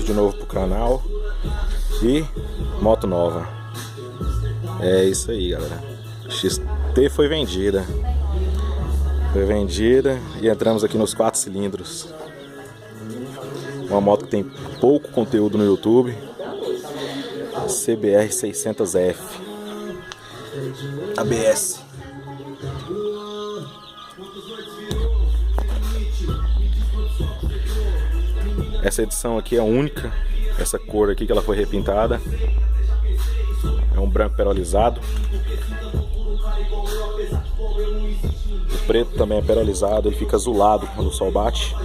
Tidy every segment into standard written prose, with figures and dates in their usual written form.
vídeo novo pro canal. E moto nova. É isso aí, galera. XT foi vendida. Foi vendida e entramos aqui nos 4 cilindros. Uma moto que tem pouco conteúdo no YouTube. CBR 600F ABS. Essa edição aqui é a única. Essa cor aqui que ela foi repintada. É um branco perolizado. O preto também é perolizado. Ele fica azulado quando o sol bate.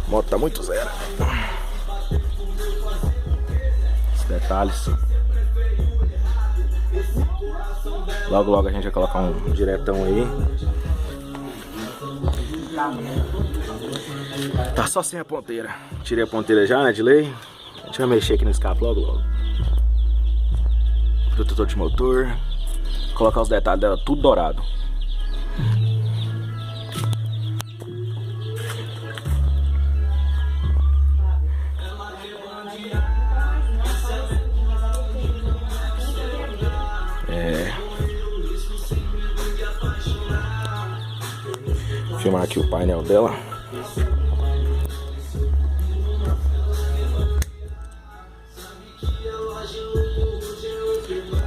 A moto tá muito zero. Os detalhes. Logo logo a gente vai colocar um diretão aí. Tá só sem a ponteira. Tirei a ponteira já, né, de lei. A gente vai mexer aqui no escape logo logo. Protetor de motor. Colocar os detalhes dela tudo dourado. Vou filmar aqui o painel dela.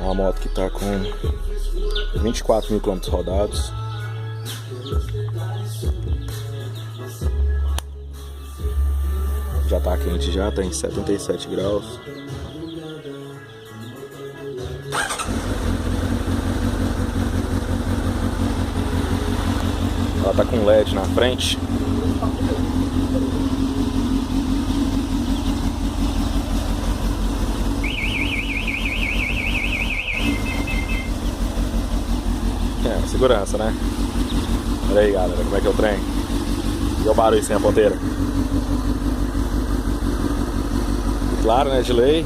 Uma moto que tá com 24 mil km rodados. Já tá quente, já tá em 77 graus. Ela tá com LED na frente. É, segurança, né? Olha aí, galera, como é que é o trem. E o barulho sem a ponteira. Claro, né, de lei.